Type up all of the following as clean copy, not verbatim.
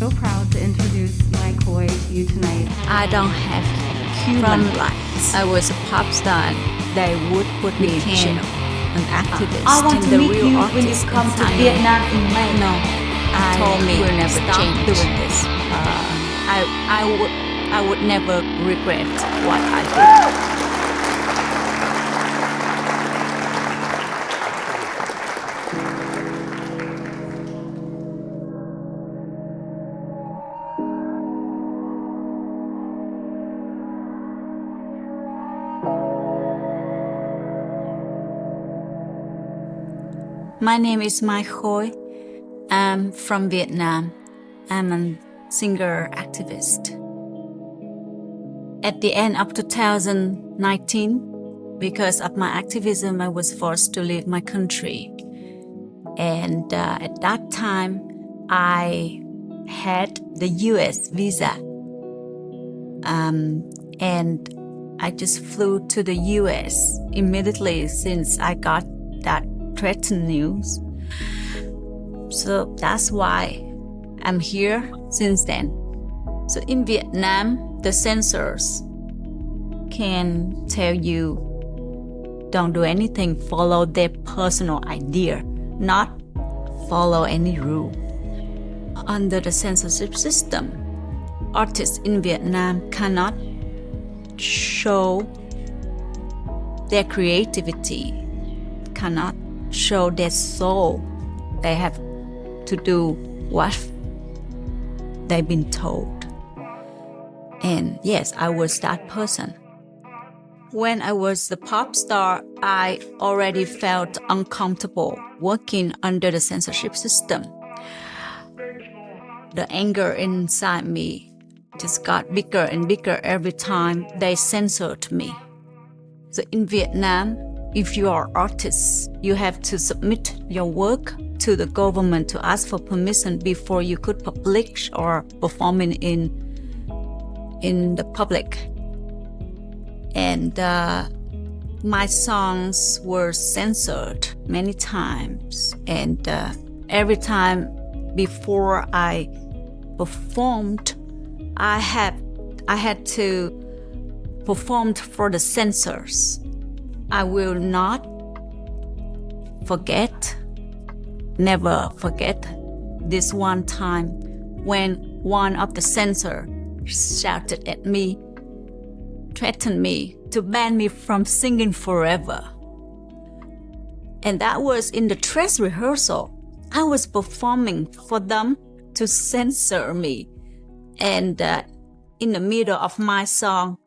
so proud to introduce my Khoi to you tonight. I don't have human rights. I was a pop star. They would put me in jail. An activist. I want to the meet real you artist when you come in to Thailand. Vietnam in May. No, I told me will never stop change doing this. I would never regret what I did. My name is Khoi. I'm from Vietnam. I'm a singer activist. At the end of 2019, because of my activism, I was forced to leave my country. And at that time, I had the US visa. And I just flew to the US immediately since I got that threatened news. So that's why I'm here since then. So in Vietnam, the censors can tell you don't do anything, follow their personal idea, not follow any rule. Under the censorship system, artists in Vietnam cannot show their creativity, cannot show their soul. They have to do what they've been told. And yes, I was that person. When I was the pop star, I already felt uncomfortable working under the censorship system. The anger inside me just got bigger and bigger every time they censored me. So in Vietnam, if you are an artist, you have to submit your work to the government to ask for permission before you could publish or perform in the public. And my songs were censored many times. And every time before I performed, I had to perform for the censors. I will not forget, never forget this one time when one of the censors shouted at me, threatened me to ban me from singing forever. And that was in the dress rehearsal. I was performing for them to censor me. And in the middle of my song,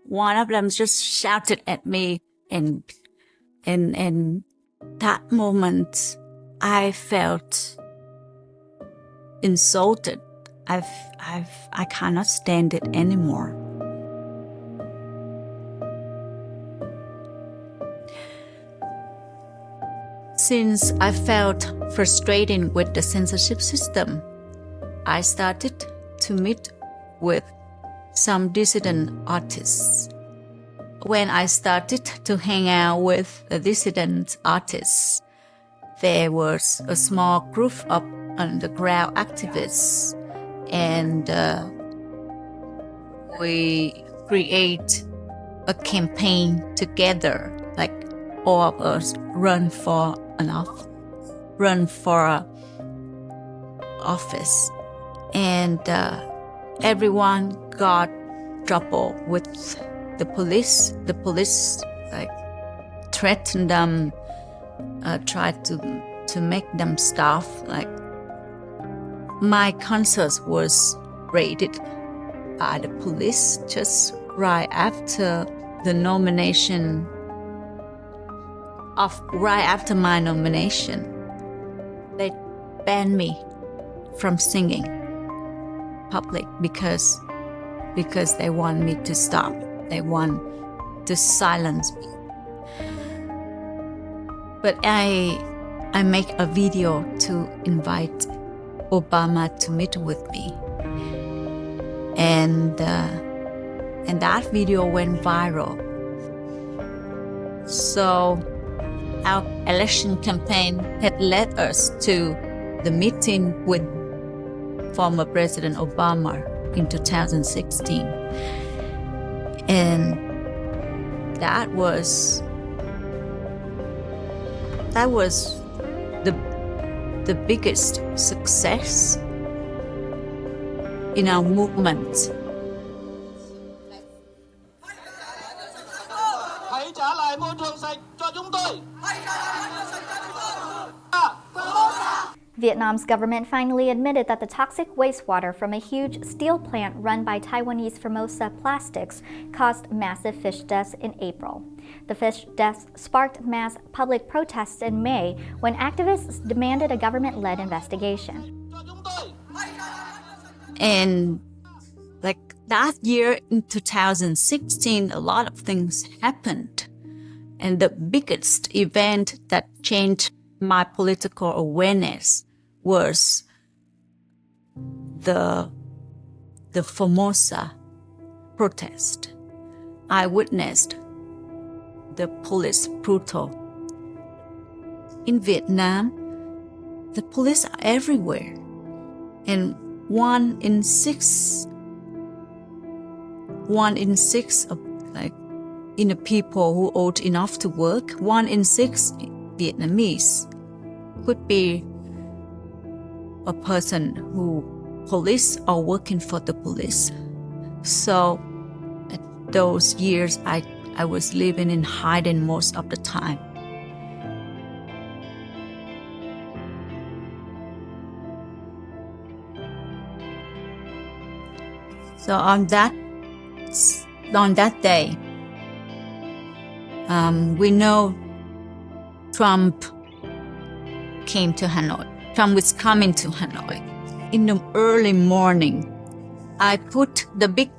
one of them just shouted at me, and that moment I felt insulted. I cannot stand it anymore. Since I felt frustrated with the censorship system, I started to meet with some dissident artists. When I started to hang out with the dissident artists, there was a small group of underground activists, and we create a campaign together, like all of us run for office, and everyone got trouble with the police. The police threatened them, tried to make them stop. My concert was raided by the police just right after my nomination. They banned me from singing public because they want me to stop. They want to silence me. But I make a video to invite Obama to meet with me, and that video went viral. So our election campaign had led us to the meeting with former President Obama in 2016. And that was the biggest success in our movement. Hãy trả lại môi trường sạch cho chúng tôi. Vietnam's government finally admitted that the toxic wastewater from a huge steel plant run by Taiwanese Formosa Plastics caused massive fish deaths in April. The fish deaths sparked mass public protests in May when activists demanded a government-led investigation. And like that year in 2016, a lot of things happened. And the biggest event that changed my political awareness was the Formosa protest. I witnessed the police brutal. In Vietnam, the police are everywhere. And one in six of in the people who old enough to work, 1 in 6 Vietnamese could be a person who police or working for the police. So at those years, I was living in hiding most of the time. So on that day, we know Trump came to Hanoi. Trump was coming to Hanoi. In the early morning, I put the big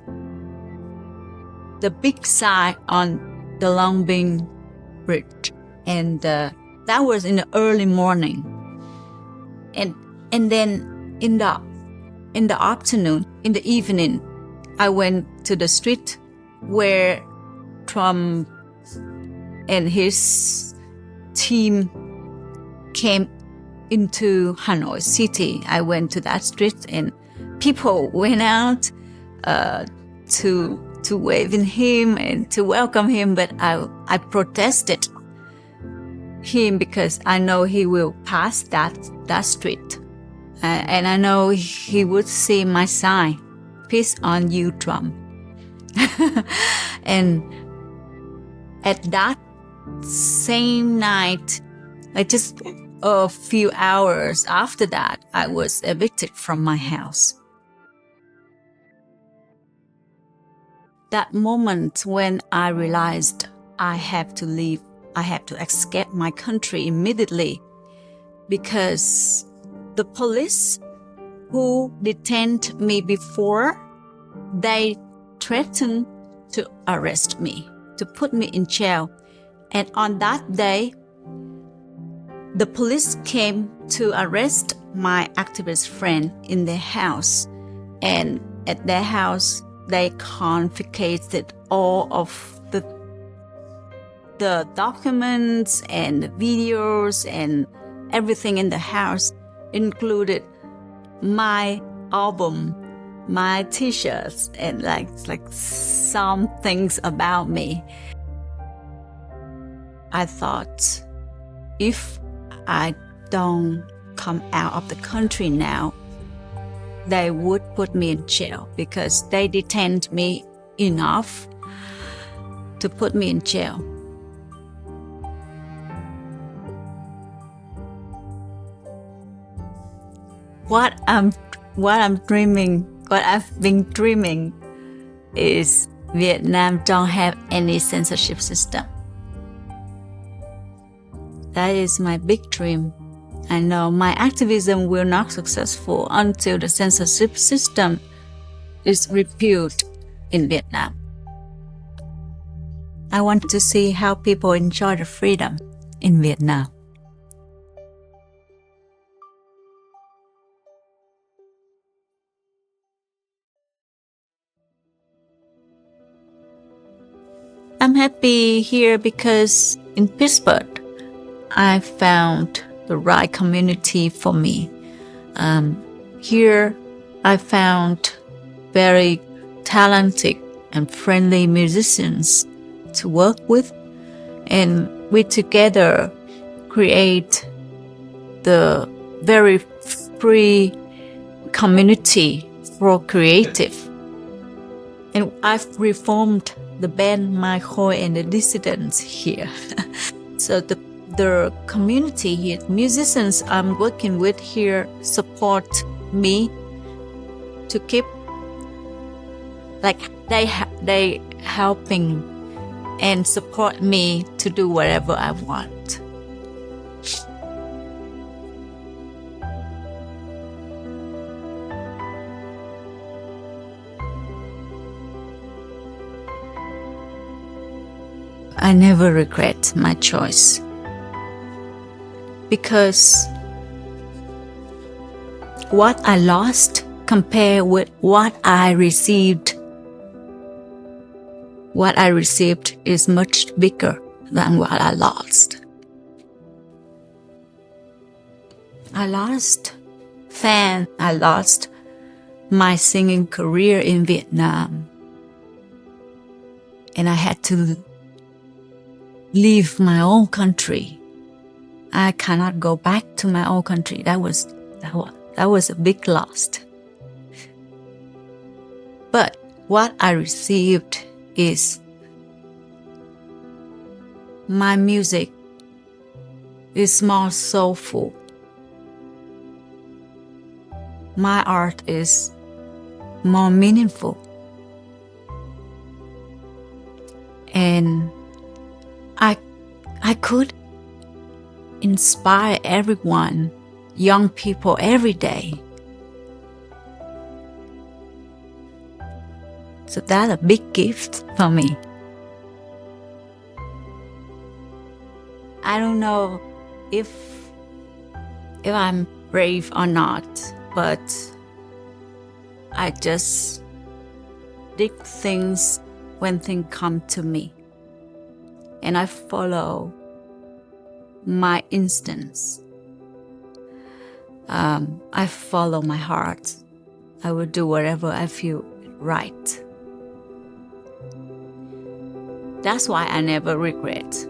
sign on the Long Binh Bridge, and that was in the early morning. And then in the afternoon, in the evening, I went to the street where Trump and his team came into Hanoi city. I went to that street and people went out to wave in him and to welcome him, but I protested him because I know he will pass that street. And I know he would see my sign, "Peace on you, Trump." And at that same night, just a few hours after that, I was evicted from my house. That moment when I realized I have to leave, I have to escape my country immediately, because the police who detained me before, they threatened to arrest me, to put me in jail. And on that day, the police came to arrest my activist friend in their house. And at their house, they confiscated all of the documents and the videos and everything in the house, included my album, my t-shirts, and like some things about me. I thought, if I don't come out of the country now, they would put me in jail, because they detained me enough to put me in jail. What I've been dreaming is Vietnam don't have any censorship system. That is my big dream. I know my activism will not successful until the censorship system is repealed in Vietnam. I want to see how people enjoy the freedom in Vietnam. I'm happy here because in Pittsburgh, I found the right community for me. Here, I found very talented and friendly musicians to work with, and we together create the very free community for creative. And I've reformed the band My Khoi and the Dissidents here. So the community here, musicians I'm working with here support me to keep, like they helping and support me to do whatever I want. I never regret my choice, because what I lost compared with what I received is much bigger than what I lost. I lost fans. I lost my singing career in Vietnam, and I had to leave my own country. I cannot go back to my own country. That was a big loss. But what I received is my music is more soulful. My art is more meaningful. And I could inspire everyone, young people, every day. So that's a big gift for me. I don't know if I'm brave or not, but I just dig things when things come to me. And I follow my instincts. I follow my heart. I will do whatever I feel right. That's why I never regret.